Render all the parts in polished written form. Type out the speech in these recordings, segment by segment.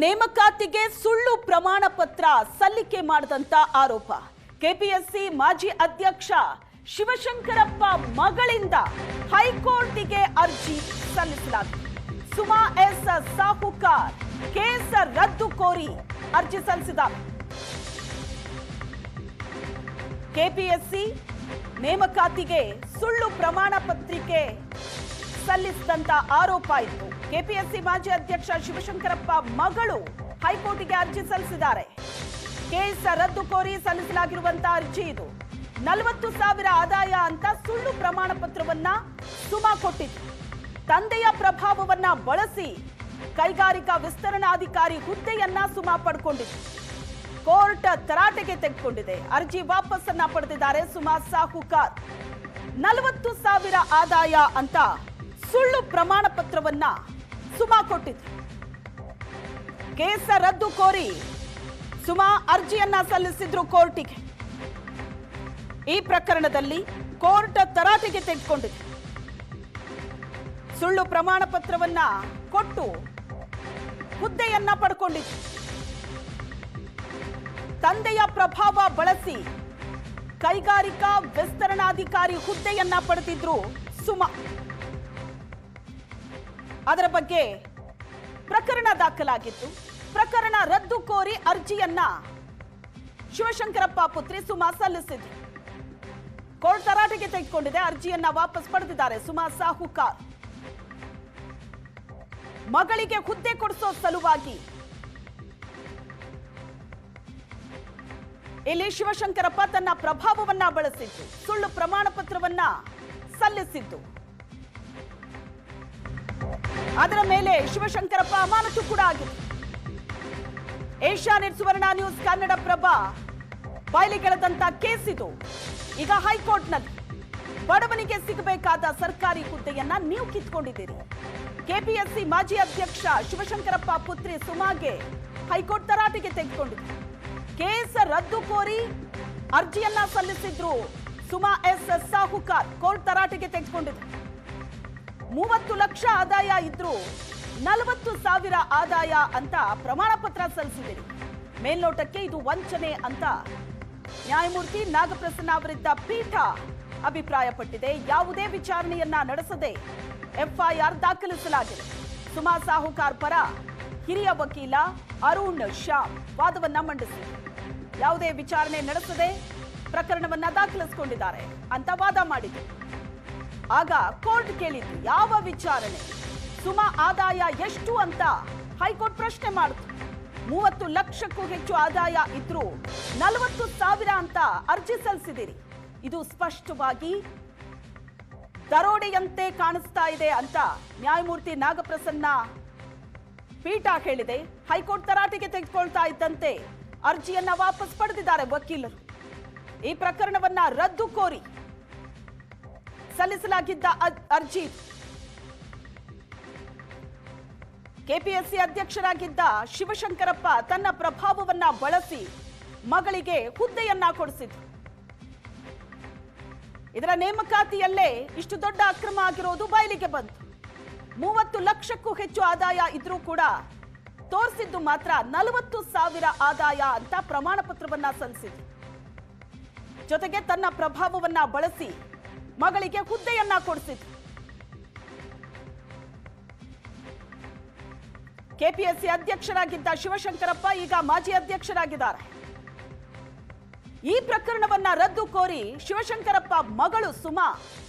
ನೇಮಕಾತಿಗೆ ಸುಳ್ಳು ಪ್ರಮಾಣ ಪತ್ರ ಸಲ್ಲಿಕೆ ಮಾಡಿದಂತ ಆರೋಪ ಕೆಪಿಎಸ್ಸಿ ಮಾಜಿ ಅಧ್ಯಕ್ಷ ಶಿವಶಂಕರಪ್ಪ ಮಗಳಿಂದ ಹೈಕೋರ್ಟ್ಗೆ ಅರ್ಜಿ ಸಲ್ಲಿಸಲಾಗಿದೆ. ಸುಮಾ ಎಸ್ ಸಾಹುಕಾರ್ ಕೇಸ್ ರದ್ದು ಕೋರಿ ಅರ್ಜಿ ಸಲ್ಲಿಸಿದ್ದಾರೆ. ಕೆಪಿಎಸ್ಸಿ ನೇಮಕಾತಿಗೆ ಸುಳ್ಳು ಪ್ರಮಾಣ ಪತ್ರಿಕೆ ಸಲ್ಲಿಸಿದಂತ ಆರೋಪ ಇತ್ತು. ಕೆಪಿಎಸ್ಸಿ ಮಾಜಿ ಅಧ್ಯಕ್ಷ ಶಿವಶಂಕರಪ್ಪ ಮಗಳು ಹೈಕೋರ್ಟ್ಗೆ ಅರ್ಜಿ ಸಲ್ಲಿಸಿದ್ದಾರೆ. ಕೇಸ್ ರದ್ದು ಕೋರಿ ಸಲ್ಲಿಸಲಾಗಿರುವಂತಹ ಅರ್ಜಿ ಇದು. 40,000 ಆದಾಯ ಅಂತ ಸುಳ್ಳು ಪ್ರಮಾಣ ಪತ್ರವನ್ನ ಸುಮಾ ಕೊಟ್ಟಿತ್ತು. ತಂದೆಯ ಪ್ರಭಾವವನ್ನ ಬಳಸಿ ಕೈಗಾರಿಕಾ ವಿಸ್ತರಣಾಧಿಕಾರಿ ಹುದ್ದೆಯನ್ನ ಸುಮಾ ಪಡ್ಕೊಂಡಿತ್ತು. ಕೋರ್ಟ್ ತರಾಟೆಗೆ ತೆಗೆದುಕೊಂಡಿದೆ. ಅರ್ಜಿ ವಾಪಸ್ಸನ್ನ ಪಡೆದಿದ್ದಾರೆ ಸುಮಾ ಸಾಹುಕಾರ್. 40,000 ಆದಾಯ ಅಂತ ಸುಳ್ಳು ಪ್ರಮಾಣ ಪತ್ರವನ್ನ ಸುಮಾ ಕೊಟ್ಟಿದ್ರು. ಕೇಸ್ ರದ್ದು ಕೋರಿ ಸುಮಾ ಅರ್ಜಿಯನ್ನ ಸಲ್ಲಿಸಿದ್ರು ಕೋರ್ಟಿಗೆ. ಈ ಪ್ರಕರಣದಲ್ಲಿ ಕೋರ್ಟ್ ತರಾಟೆಗೆ ತೆಗೆದುಕೊಂಡಿದೆ. ಸುಳ್ಳು ಪ್ರಮಾಣ ಪತ್ರವನ್ನ ಕೊಟ್ಟು ಹುದ್ದೆಯನ್ನ ಪಡ್ಕೊಂಡಿದ್ರು. ತಂದೆಯ ಪ್ರಭಾವ ಬಳಸಿ ಕೈಗಾರಿಕಾ ವಿಸ್ತರಣಾಧಿಕಾರಿ ಹುದ್ದೆಯನ್ನ ಪಡೆದಿದ್ರು ಸುಮಾ. ಅದರ ಬಗ್ಗೆ ಪ್ರಕರಣ ದಾಖಲಾಗಿತ್ತು. ಪ್ರಕರಣ ರದ್ದು ಕೋರಿ ಅರ್ಜಿಯನ್ನ ಶಿವಶಂಕರಪ್ಪ ಪುತ್ರಿ ಸುಮಾ ಸಲ್ಲಿಸಿದ್ರು. ಕೋರ್ಟ್ ತರಾಟೆಗೆ ತೆಗೆದುಕೊಂಡಿದೆ. ಅರ್ಜಿಯನ್ನ ವಾಪಸ್ ಪಡೆದಿದ್ದಾರೆ ಸುಮಾ ಸಾಹುಕಾರ್. ಮಗಳಿಗೆ ಹುದ್ದೆ ಕೊಡಿಸೋ ಸಲುವಾಗಿ ಇಲ್ಲಿ ಶಿವಶಂಕರಪ್ಪ ತನ್ನ ಪ್ರಭಾವವನ್ನ ಬಳಸಿದ್ದು, ಸುಳ್ಳು ಪ್ರಮಾಣ ಪತ್ರವನ್ನ ಸಲ್ಲಿಸಿದ್ದು. ಅದರ ಮೇಲೆ ಶಿವಶಂಕರಪ್ಪ ಅಮಾನತು ಕೂಡ ಆಗಿದೆ. ಏಷ್ಯಾನೆಟ್ ಸುವರ್ಣ ನ್ಯೂಸ್ ಕನ್ನಡಪ್ರಭ ಬಯಲಿಗೆಳೆದಂತ ಕೇಸ್ ಇದು. ಈಗ ಹೈಕೋರ್ಟ್ನಲ್ಲಿ ಬಡವನಿಗೆ ಸಿಗಬೇಕಾದ ಸರ್ಕಾರಿ ಹುದ್ದೆಯನ್ನ ನೀವು ಕಿತ್ಕೊಂಡಿದ್ದೀರಿ. ಕೆಪಿಎಸ್ಸಿ ಮಾಜಿ ಅಧ್ಯಕ್ಷ ಶಿವಶಂಕರಪ್ಪ ಪುತ್ರಿ ಸುಮಾಗೆ ಹೈಕೋರ್ಟ್ ತರಾಟೆಗೆ ತೆಗೆದುಕೊಂಡಿದೆ. ಕೇಸ್ ರದ್ದು ಕೋರಿ ಅರ್ಜಿಯನ್ನ ಸಲ್ಲಿಸಿದ್ರು ಸುಮಾ ಎಸ್ ಸಾಹುಕಾರ್. ಕೋರ್ಟ್ ತರಾಟೆಗೆ ತೆಗೆದುಕೊಂಡಿದೆ. 30 ಲಕ್ಷ ಆದಾಯ ಇದ್ರು 40,000 ಆದಾಯ ಅಂತ ಪ್ರಮಾಣ ಪತ್ರ ಸಲ್ಲಿಸಿದ್ದೀರಿ. ಮೇಲ್ನೋಟಕ್ಕೆ ಇದು ವಂಚನೆ ಅಂತ ನ್ಯಾಯಮೂರ್ತಿ ನಾಗಪ್ರಸನ್ನ ಅವರಿದ್ದ ಪೀಠ ಅಭಿಪ್ರಾಯಪಟ್ಟಿದೆ. ಯಾವುದೇ ವಿಚಾರಣೆಯನ್ನ ನಡೆಸದೆ ಎಫ್ಐಆರ್ ದಾಖಲಿಸಲಾಗಿದೆ. ಸುಮಾ ಸಾಹುಕಾರ್ ಪರ ಹಿರಿಯ ವಕೀಲ ಅರುಣ್ ಶ್ಯಾಮ್ ವಾದವನ್ನ ಮಂಡಿಸಿದರು. ಯಾವುದೇ ವಿಚಾರಣೆ ನಡೆಸದೆ ಪ್ರಕರಣವನ್ನ ದಾಖಲಿಸಿಕೊಂಡಿದ್ದಾರೆ ಅಂತ ವಾದ ಮಾಡಿದ್ರು. ಆಗ ಕೋರ್ಟ್ ಕೇಳಿದ್ರು, ಯಾವ ವಿಚಾರಣೆ, ಸುಮಾ ಆದಾಯ ಎಷ್ಟು ಅಂತ ಹೈಕೋರ್ಟ್ ಪ್ರಶ್ನೆ ಮಾಡಿತು. 30 ಲಕ್ಷಕ್ಕೂ ಹೆಚ್ಚು ಆದಾಯ ಇದ್ರೂ 40,000 ಅಂತ ಅರ್ಜಿ ಸಲ್ಲಿಸಿದಿರಿ. ಇದು ಸ್ಪಷ್ಟವಾಗಿ ದರೋಡೆಯಂತೆ ಕಾಣಿಸ್ತಾ ಇದೆ ಅಂತ ನ್ಯಾಯಮೂರ್ತಿ ನಾಗಪ್ರಸನ್ನ ಪೀಠ ಹೇಳಿದೆ. ಹೈಕೋರ್ಟ್ ತರಾಟೆಗೆ ತೆಗೆದುಕೊಳ್ತಾ ಇದ್ದಂತೆ ಅರ್ಜಿಯನ್ನ ವಾಪಸ್ ಪಡೆದಿದ್ದಾರೆ ವಕೀಲರು. ಈ ಪ್ರಕರಣವನ್ನ ರದ್ದು ಕೋರಿ ಸಲ್ಲಿಸಲಾಗಿದ್ದ ಅರ್ಜಿ. ಕೆಪಿಎಸ್ಸಿ ಅಧ್ಯಕ್ಷರಾಗಿದ್ದ ಶಿವಶಂಕರಪ್ಪ ತನ್ನ ಪ್ರಭಾವವನ್ನ ಬಳಸಿ ಮಗಳಿಗೆ ಹುದ್ದೆಯನ್ನ ಕೊಡಿಸಿದ್ರು. ಇದರ ನೇಮಕಾತಿಯಲ್ಲೇ ಇಷ್ಟು ದೊಡ್ಡ ಅಕ್ರಮ ಆಗಿರೋದು ಬಯಲಿಗೆ ಬಂತು. 30 ಲಕ್ಷಕ್ಕೂ ಹೆಚ್ಚು ಆದಾಯ ಇದ್ರೂ ಕೂಡ ತೋರಿಸಿದ್ದು ಮಾತ್ರ 40,000 ಆದಾಯ ಅಂತ ಪ್ರಮಾಣ ಪತ್ರವನ್ನ ಸಲ್ಲಿಸಿದ್ರು. ಜೊತೆಗೆ ತನ್ನ ಪ್ರಭಾವವನ್ನ ಬಳಸಿ ಮಗಳಿಗೆ ಹುದ್ದೆಯನ್ನ ಕೊಡಿಸಿದ್ರು. ಕೆಪಿಎಸ್ಸಿ ಅಧ್ಯಕ್ಷರಾಗಿದ್ದ ಶಿವಶಂಕರಪ್ಪ ಈಗ ಮಾಜಿ ಅಧ್ಯಕ್ಷರಾಗಿದ್ದಾರೆ. ಈ ಪ್ರಕರಣವನ್ನ ರದ್ದು ಕೋರಿ ಶಿವಶಂಕರಪ್ಪ ಮಗಳು ಸುಮಾ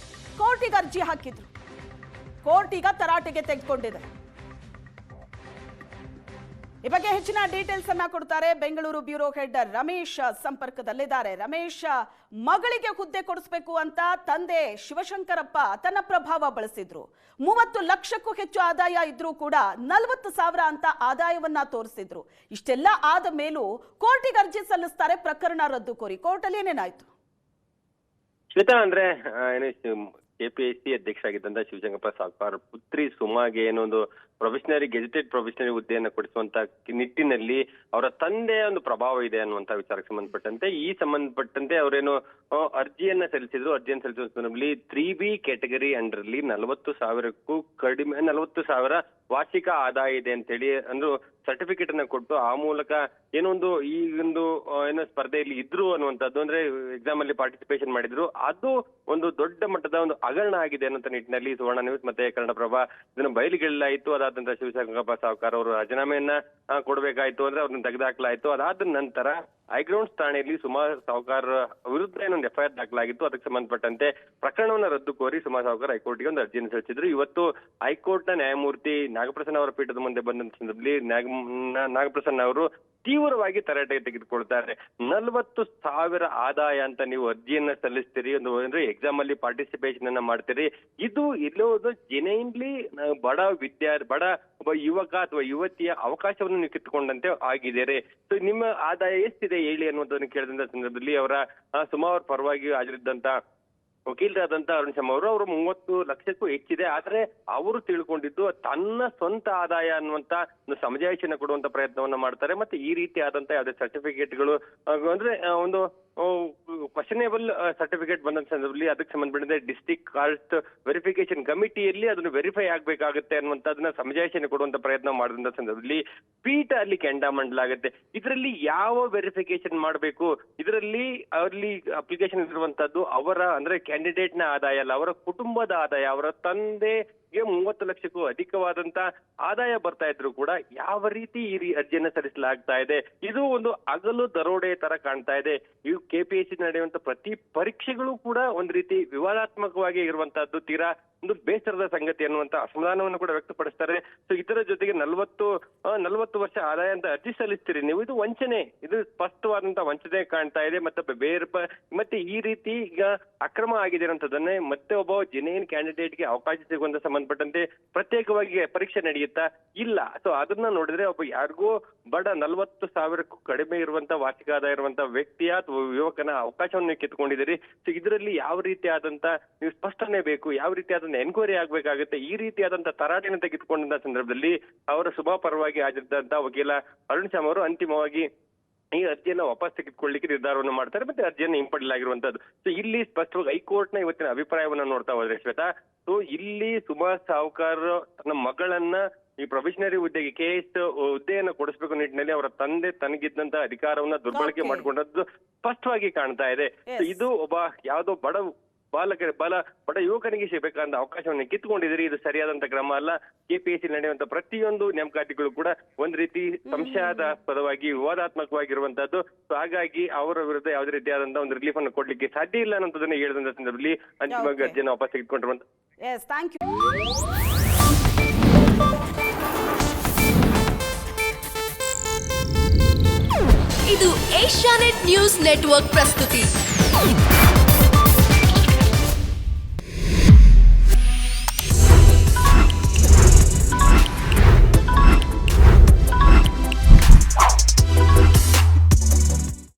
ಕೋರ್ಟಿಗೆ ಅರ್ಜಿ ಹಾಕಿದ್ರು. ಕೋರ್ಟ್ ಈಗ ತರಾಟೆಗೆ ತೆಗೆದುಕೊಂಡಿದೆ. ಈ ಬಗ್ಗೆ ಹೆಚ್ಚಿನ ಡೀಟೇಲ್ಸ್ ಅನ್ನ ಕೊಡ್ತಾರೆ ಬೆಂಗಳೂರು ಬ್ಯೂರೋ ಹೆಡ್ ರಮೇಶ್ ಸಂಪರ್ಕದಲ್ಲಿದ್ದಾರೆ. ರಮೇಶ್, ಮಗಳಿಗೆ ಹುದ್ದೆ ಕೊಡಿಸಬೇಕು ಅಂತ ತಂದೆ ಶಿವಶಂಕರಪ್ಪ ತನ್ನ ಪ್ರಭಾವ ಬಳಸಿದ್ರು. 30 ಲಕ್ಷಕ್ಕೂ ಹೆಚ್ಚು ಆದಾಯ ಇದ್ರೂ ಕೂಡ 40,000 ಅಂತ ಆದಾಯವನ್ನ ತೋರಿಸಿದ್ರು. ಇಷ್ಟೆಲ್ಲ ಆದ ಮೇಲೂ ಕೋರ್ಟಿಗೆ ಅರ್ಜಿ ಸಲ್ಲಿಸ್ತಾರೆ ಪ್ರಕರಣ ರದ್ದು ಕೋರಿ. ಕೋರ್ಟಲ್ಲಿ ಏನೇನಾಯ್ತು? ಶ್ವೇತಾ, ಅಂದ್ರೆ ಕೆಪಿಎಸ್ಸಿ ಅಧ್ಯಕ್ಷರಾಗಿದ್ದಂತ ಶಿವಶಂಕರಪ್ಪ ಸಾಹುಕಾರ್ ಪುತ್ರಿ ಸುಮಾಗೆ ಏನೊಂದು ಗೆಜೆಟೆಡ್ ಪ್ರೊಫೆಷನರಿ ಹುದ್ದೆಯನ್ನು ಕೊಡಿಸುವಂತ ನಿಟ್ಟಿನಲ್ಲಿ ಅವರ ತಂದೆಯ ಒಂದು ಪ್ರಭಾವ ಇದೆ ಅನ್ನುವಂತ ವಿಚಾರಕ್ಕೆ ಸಂಬಂಧಪಟ್ಟಂತೆ ಅವರೇನು ಅರ್ಜಿಯನ್ನ ಸಲ್ಲಿಸಿದ್ರು. ಅರ್ಜಿಯನ್ನು ಸಲ್ಲಿಸುವ ಸಂದರ್ಭದಲ್ಲಿ 3B ಕ್ಯಾಟಗರಿ ಅಂಡರ್ಲಿ 40,000ಕ್ಕೂ ಕಡಿಮೆ 40,000 ವಾರ್ಷಿಕ ಆದಾಯ ಇದೆ ಅಂತೇಳಿ ಅಂದ್ರೆ ಸರ್ಟಿಫಿಕೇಟ್ ಅನ್ನ ಕೊಟ್ಟು ಆ ಮೂಲಕ ಏನೊಂದು ಈ ಒಂದು ಏನೋ ಸ್ಪರ್ಧೆಯಲ್ಲಿ ಇದ್ರು ಅನ್ನುವಂಥದ್ದು, ಅಂದ್ರೆ ಎಕ್ಸಾಮ್ ಅಲ್ಲಿ ಪಾರ್ಟಿಸಿಪೇಷನ್ ಮಾಡಿದ್ರು, ಅದು ಒಂದು ದೊಡ್ಡ ಮಟ್ಟದ ಒಂದು ಹಗರಣ ಆಗಿದೆ ಅನ್ನೋ ನಿಟ್ಟಿನಲ್ಲಿ ಸುವರ್ಣ ನ್ಯೂಸ್ ಮತ್ತೆ ಕನ್ನಡಪ್ರಭ ಇದನ್ನು ಬಯಲಿಗೆಳ್ಳಾಯಿತು. ಅದಾದ ನಂತರ ಶಿವಶಂಕರಪ್ಪ ಸಾವ್ಕಾರ್ ಅವರು ರಾಜೀನಾಮೆಯನ್ನ ಕೊಡಬೇಕಾಯ್ತು, ಅಂದ್ರೆ ಅವ್ರನ್ನ ತೆಗೆದುಹಾಕಲಾಯಿತು. ಅದಾದ ನಂತರ ಹೈಗ್ರೌಂಡ್ಸ್ ಠಾಣೆಯಲ್ಲಿ ಸುಮಾ ಸಾವ್ಕಾರ್ ವಿರುದ್ಧ ಏನೊಂದು FIR ದಾಖಲಾಗಿತ್ತು. ಅದಕ್ಕೆ ಸಂಬಂಧಪಟ್ಟಂತೆ ಪ್ರಕರಣವನ್ನು ರದ್ದು ಕೋರಿ ಸುಮಾ ಸಾವ್ಕಾರ್ ಹೈಕೋರ್ಟ್ಗೆ ಒಂದು ಅರ್ಜಿಯನ್ನು ಸಲ್ಲಿಸಿದ್ರು. ಇವತ್ತು ಹೈಕೋರ್ಟ್ನ ನ್ಯಾಯಮೂರ್ತಿ ನಾಗಪ್ರಸನ್ನ ಅವರ ಪೀಠದ ಮುಂದೆ ಬಂದ ಸಂದರ್ಭದಲ್ಲಿ ನಾಗಪ್ರಸನ್ನ ಅವರು ತೀವ್ರವಾಗಿ ತರಾಟೆಗೆ ತೆಗೆದುಕೊಳ್ತಾರೆ. 40,000 ಆದಾಯ ಅಂತ ನೀವು ಅರ್ಜಿಯನ್ನ ಸಲ್ಲಿಸ್ತೀರಿ, ಒಂದು ಅಂದ್ರೆ ಎಕ್ಸಾಮ್ ಅಲ್ಲಿ ಪಾರ್ಟಿಸಿಪೇಷನ್ ಅನ್ನ ಮಾಡ್ತೀರಿ, ಇದು ಇಲ್ಲೋದು ಜೆನ್ಯೂನ್ಲಿ ಬಡ ಒಬ್ಬ ಯುವಕ ಅಥವಾ ಯುವತಿಯ ಅವಕಾಶವನ್ನು ನೀವು ಕಿತ್ತುಕೊಂಡಂತೆ ಆಗಿದ್ದಾರೆ. ಸೊ ನಿಮ್ಮ ಆದಾಯ ಎಷ್ಟಿದೆ ಹೇಳಿ ಅನ್ನುವಂಥದ್ದನ್ನು ಕೇಳಿದಂತ ಸಂದರ್ಭದಲ್ಲಿ ಅವರ ಸುಮಾರು ಪರವಾಗಿ ಹಾಜರಿದ್ದಂತ ವಕೀಲರಾದಂತ ಅರುಣ್ ಶರ್ಮಾ ಅವರು 30 ಲಕ್ಷಕ್ಕೂ ಹೆಚ್ಚಿದೆ, ಆದ್ರೆ ಅವರು ತಿಳ್ಕೊಂಡಿದ್ದು ತನ್ನ ಸ್ವಂತ ಆದಾಯ ಅನ್ನುವಂತ ಒಂದು ಸಮಜಾಯಿಷಿಯನ್ನು ಕೊಡುವಂತ ಪ್ರಯತ್ನವನ್ನ ಮಾಡ್ತಾರೆ. ಮತ್ತೆ ಈ ರೀತಿ ಆದಂತ ಯಾವುದೇ ಸರ್ಟಿಫಿಕೇಟ್ಗಳು ಅಂದ್ರೆ ಒಂದು ಕ್ವಶನೇಬಲ್ ಸರ್ಟಿಫಿಕೇಟ್ ಬಂದ ಸಂದರ್ಭದಲ್ಲಿ ಅದಕ್ಕೆ ಸಂಬಂಧಪಟ್ಟಂತೆ ಡಿಸ್ಟ್ರಿಕ್ಟ್ ಕಾಸ್ಟ್ ವೆರಿಫಿಕೇಶನ್ ಕಮಿಟಿಯಲ್ಲಿ ಅದನ್ನು ವೆರಿಫೈ ಆಗ್ಬೇಕಾಗುತ್ತೆ ಅನ್ನುವಂಥದ್ದನ್ನ ಸಮಜಾಯಿಷಿಯನ್ನು ಕೊಡುವಂತ ಪ್ರಯತ್ನ ಮಾಡಿದಂತ ಸಂದರ್ಭದಲ್ಲಿ ಪೀಠ ಅಲ್ಲಿ ಕೆಂಡಾಮಂಡಲಾಗುತ್ತೆ. ಇದರಲ್ಲಿ ಯಾವ ವೆರಿಫಿಕೇಶನ್ ಮಾಡಬೇಕು, ಇದರಲ್ಲಿ ಅಲ್ಲಿ ಅಪ್ಲಿಕೇಶನ್ ಇರುವಂತದ್ದು ಅವರ ಅಂದ್ರೆ ಕ್ಯಾಂಡಿಡೇಟ್ ನ ಆದಾಯ ಅಲ್ಲ, ಅವರ ಕುಟುಂಬದ ಆದಾಯ, ಅವರ ತಂದೆ 30 ಲಕ್ಷಕ್ಕೂ ಅಧಿಕವಾದಂತ ಆದಾಯ ಬರ್ತಾ ಇದ್ರು ಕೂಡ ಯಾವ ರೀತಿ ಈ ಅರ್ಜಿಯನ್ನ ಸಲ್ಲಿಸಲಾಗ್ತಾ ಇದೆ, ಇದು ಒಂದು ಹಗಲು ದರೋಡೆ ತರ ಕಾಣ್ತಾ ಇದೆ. ಇವು KPSC ನಡೆಯುವಂತ ಪ್ರತಿ ಪರೀಕ್ಷೆಗಳು ಕೂಡ ಒಂದ್ ರೀತಿ ವಿವಾದಾತ್ಮಕವಾಗಿ ಇರುವಂತಹದ್ದು, ತೀರಾ ಒಂದು ಬೇಸರದ ಸಂಗತಿ ಅನ್ನುವಂತ ಅಸಮಾಧಾನವನ್ನು ಕೂಡ ವ್ಯಕ್ತಪಡಿಸ್ತಾರೆ. ಸೊ ಇದರ ಜೊತೆಗೆ 40 ವರ್ಷ ಆದಾಯ ಅಂತ ಅರ್ಜಿ ಸಲ್ಲಿಸ್ತೀರಿ ನೀವು, ಇದು ವಂಚನೆ, ಇದು ಸ್ಪಷ್ಟವಾದಂತ ವಂಚನೆ ಕಾಣ್ತಾ ಇದೆ. ಮತ್ತೆ ಈ ರೀತಿ ಈಗ ಅಕ್ರಮ ಆಗಿದೆ ಅನ್ನೋದನ್ನೇ ಮತ್ತೆ ಒಬ್ಬ ಜೆನ್ಯೂನ್ ಕ್ಯಾಂಡಿಡೇಟ್ಗೆ ಅವಕಾಶ ಸಿಗುವಂತ ಸಂಬಂಧಪಟ್ಟಂತೆ ಪ್ರತ್ಯೇಕವಾಗಿ ಪರೀಕ್ಷೆ ನಡೆಯುತ್ತಾ ಇಲ್ಲ. ಸೊ ಅದನ್ನ ನೋಡಿದ್ರೆ ಒಬ್ಬ ಯಾರಿಗೂ ಬಡ 40,000ಕ್ಕೂ ಕಡಿಮೆ ಇರುವಂತ ವಾರ್ಷಿಕ ಆದಾಯ ಇರುವಂತ ವ್ಯಕ್ತಿಯ ಅಥವಾ ಯುವಕನ ಅವಕಾಶವನ್ನು ಕಿತ್ಕೊಂಡಿದ್ದೀರಿ. ಸೊ ಇದರಲ್ಲಿ ಯಾವ ರೀತಿಯಾದಂತ ನೀವು ಸ್ಪಷ್ಟನೆ ಬೇಕು, ಯಾವ ರೀತಿಯಾದಂತ ಎನ್ಕ್ವೈರಿ ಆಗ್ಬೇಕಾಗುತ್ತೆ, ಈ ರೀತಿಯಾದಂತ ತರಾಟೆಯನ್ನು ತೆಗೆದುಕೊಂಡಂತ ಸಂದರ್ಭದಲ್ಲಿ ಅವರ ಶುಭ ಪರವಾಗಿ ಹಾಜರಿದ್ದಂತ ವಕೀಲ ಅರುಣ್ ಶರ್ಮಾ ಅವರು ಅಂತಿಮವಾಗಿ ಈ ಅರ್ಜಿಯನ್ನ ವಾಪಸ್ ತೆಗೆದುಕೊಳ್ಳಿಕ್ಕೆ ನಿರ್ಧಾರವನ್ನು ಮಾಡ್ತಾರೆ, ಮತ್ತೆ ಅರ್ಜಿಯನ್ನು ಹಿಂಪಡೆಯಲಾಗಿರುವಂತದ್ದು. ಸೊ ಇಲ್ಲಿ ಸ್ಪಷ್ಟವಾಗಿ ಹೈಕೋರ್ಟ್ ನ ಇವತ್ತಿನ ಅಭಿಪ್ರಾಯವನ್ನ ನೋಡ್ತಾ ಹೋದ್ರೆ ಶ್ವೇತಾ, ಸೊ ಇಲ್ಲಿ ಸುಮಾ ಸಾವ್ಕಾರ್ ತನ್ನ ಮಗಳನ್ನ ಈ ಪ್ರೊಫೆಷನರಿ ಹುದ್ದೆಗೆ KS ಹುದ್ದೆಯನ್ನು ಕೊಡಿಸಬೇಕು ನಿಟ್ಟಿನಲ್ಲಿ ಅವರ ತಂದೆ ತನಗಿದ್ದಂತ ಅಧಿಕಾರವನ್ನ ದುರ್ಬಳಕೆ ಮಾಡಿಕೊಂಡದ್ದು ಸ್ಪಷ್ಟವಾಗಿ ಕಾಣ್ತಾ ಇದೆ. ಇದು ಒಬ್ಬ ಯಾವ್ದೋ ಬಡ ಯುವಕನಿಗೆ ಸಿಗಬೇಕಾದ ಅವಕಾಶವನ್ನು ಕಿತ್ತುಕೊಂಡಿದ್ದೀರಿ, ಇದು ಸರಿಯಾದಂತ ಕ್ರಮ ಅಲ್ಲ. KPSC ನಡೆಯುವಂತ ಪ್ರತಿಯೊಂದು ನೇಮಕಾತಿಗಳು ಕೂಡ ಒಂದ್ ರೀತಿ ಸಂಶಯಾಸ್ಪದವಾಗಿ ವಿವಾದಾತ್ಮಕವಾಗಿರುವಂತದ್ದು. ಸೊ ಹಾಗಾಗಿ ಅವರ ವಿರುದ್ಧ ಯಾವುದೇ ರೀತಿಯಾದಂತ ಒಂದು ರಿಲೀಫ್ ಅನ್ನು ಕೊಡ್ಲಿಕ್ಕೆ ಸಾಧ್ಯ ಇಲ್ಲ ಅನ್ನೋದನ್ನ ಹೇಳಿದಂತ ಸಂದರ್ಭದಲ್ಲಿ ಅಂತಿಮವಾಗಿ ಅರ್ಜಿಯನ್ನು ವಾಪಸ್ ತೆಗೆದುಕೊಂಡಿರುವಂತ. ಇದು ಏಷ್ಯಾನೆಟ್ ನ್ಯೂಸ್ ನೆಟ್ವರ್ಕ್ ಪ್ರಸ್ತುತಿ.